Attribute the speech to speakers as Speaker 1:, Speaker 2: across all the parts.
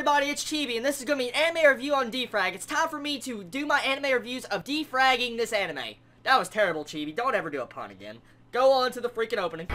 Speaker 1: everybody, it's Chibi, and this is going to be an anime review on D-Frag. It's time for me to do my anime reviews of D-Fragging this anime. That was terrible, Chibi. Don't ever do a pun again. Go on to the freaking opening.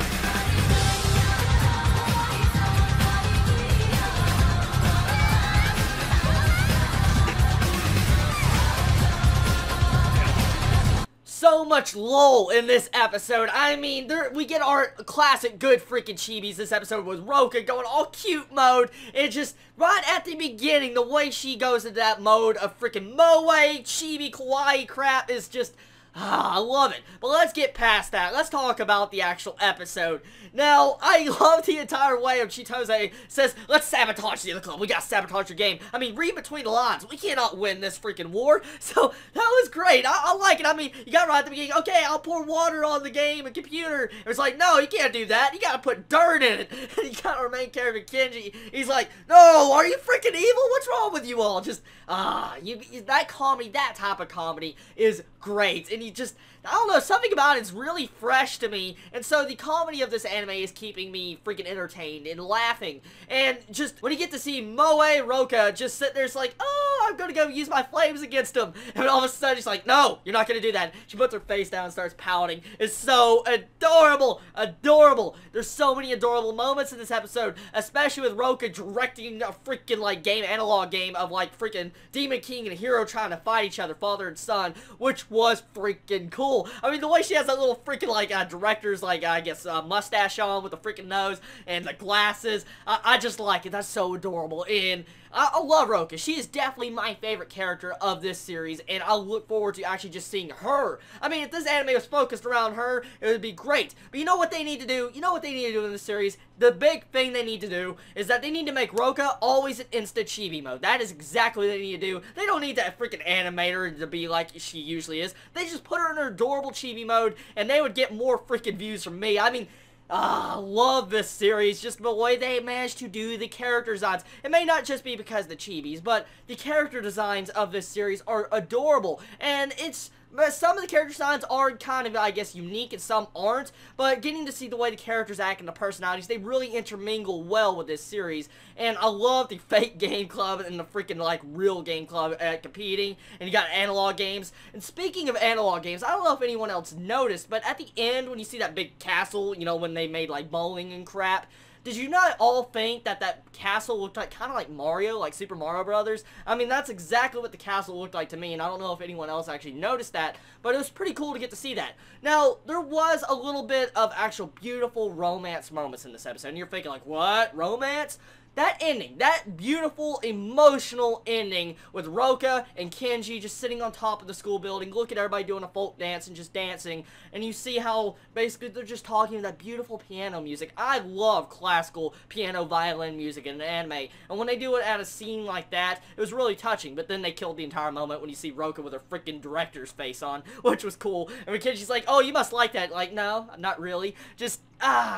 Speaker 1: So much lull in this episode. I mean, we get our classic good freaking Chibis this episode with Roka going all cute mode. It just, right at the beginning, the way she goes into that mode of freaking moe, chibi, kawaii crap is just, I love it. But let's get past that. Let's talk about the actual episode. Now, I love the entire way of Chitose says, let's sabotage the other club. We gotta sabotage your game. I mean, read between the lines. We cannot win this freaking war. So, that was great. I like it. I mean, you got right at the beginning, okay, I'll pour water on the game and computer. It's like, no, you can't do that. You gotta put dirt in it. And you got our main character, Kenji. He's like, no, are you freaking evil? What's wrong with you all? Just, that comedy, that type of comedy is great. And you just, I don't know, something about it's really fresh to me, and so the comedy of this anime is keeping me freaking entertained and laughing, and just, when you get to see moe Roka just sit there, it's like, oh, I'm gonna go use my flames against him, and all of a sudden, she's like, no, you're not gonna do that. She puts her face down and starts pouting. It's so adorable, adorable. There's so many adorable moments in this episode, especially with Roka directing a freaking, like, analog game of, like, freaking Demon King and Hero trying to fight each other, father and son, which was freaking cool. I mean, the way she has that little freaking, like, director's, like, I guess, mustache on with the freaking nose and the glasses. I just like it. That's so adorable. And I love Roka. She is definitely my favorite character of this series, and I look forward to actually just seeing her. I mean, if this anime was focused around her, it would be great. But you know what they need to do? You know what they need to do in this series? The big thing they need to do is that they need to make Roka always in instant chibi mode. That is exactly what they need to do. They don't need that freaking animator to be like she usually is. They just put her in her adorable chibi mode, and they would get more freaking views from me. I mean, I love this series, just the way they managed to do the character designs. It may not just be because of the chibis, but the character designs of this series are adorable, and some of the character designs are kind of, I guess, unique and some aren't, but getting to see the way the characters act and the personalities, they really intermingle well with this series, and I love the fake game club and the freaking, like, real game club competing, and you got analog games. And speaking of analog games, I don't know if anyone else noticed, but at the end, when you see that big castle, you know, when they made, like, bowling and crap, did you not all think that that castle looked like kind of like Mario, like Super Mario Brothers? I mean, that's exactly what the castle looked like to me, and I don't know if anyone else actually noticed that, but it was pretty cool to get to see that. Now, there was a little bit of actual beautiful romance moments in this episode, and you're thinking like, what? Romance? That ending, that beautiful, emotional ending with Roka and Kenji just sitting on top of the school building, look at everybody doing a folk dance and just dancing, and you see how basically they're just talking that beautiful piano music. I love classical piano violin music in an anime, and when they do it at a scene like that, it was really touching, but then they killed the entire moment when you see Roka with her freaking director's face on, which was cool, and when Kenji's like, oh, you must like that, like, no, not really, just,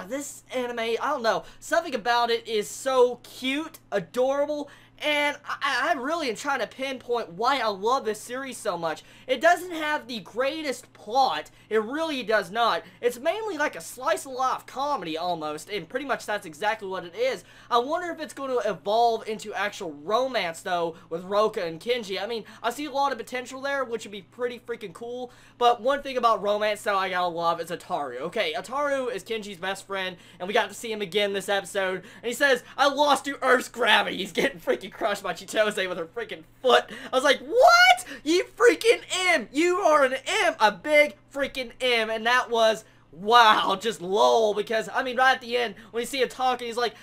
Speaker 1: this anime, I don't know, something about it is so cute, adorable, and I really am trying to pinpoint why I love this series so much. It doesn't have the greatest plot, it really does not. It's mainly like a slice of life comedy almost, and pretty much that's exactly what it is. I wonder if it's going to evolve into actual romance though with Roka and Kenji. I mean, I see a lot of potential there, which would be pretty freaking cool, but one thing about romance that I gotta love is Ataru. Okay, Ataru is Kenji's best friend, and we got to see him again this episode, and he says, I lost to Earth's gravity. He's getting freaking crushed by Chitose with her freaking foot. I was like, what? You freaking M! You are an M! A big freaking M! And that was, wow, just lol, because, I mean, right at the end, when you see him talking, he's like,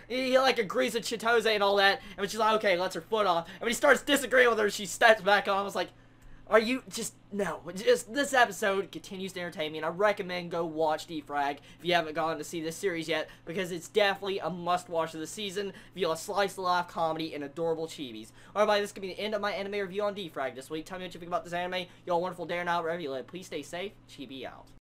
Speaker 1: he like agrees with Chitose and all that, and she's like, okay, lets her foot off, and when he starts disagreeing with her, she steps back on. I was like, are you just, no, just, this episode continues to entertain me, and I recommend go watch D-Frag if you haven't gone to see this series yet, because it's definitely a must-watch of the season via a slice-of-life comedy and adorable chibis. Alright, everybody, this is going to be the end of my anime review on D-Frag this week. Tell me what you think about this anime. Y'all wonderful day or night, wherever you live. Please stay safe. Chibi out.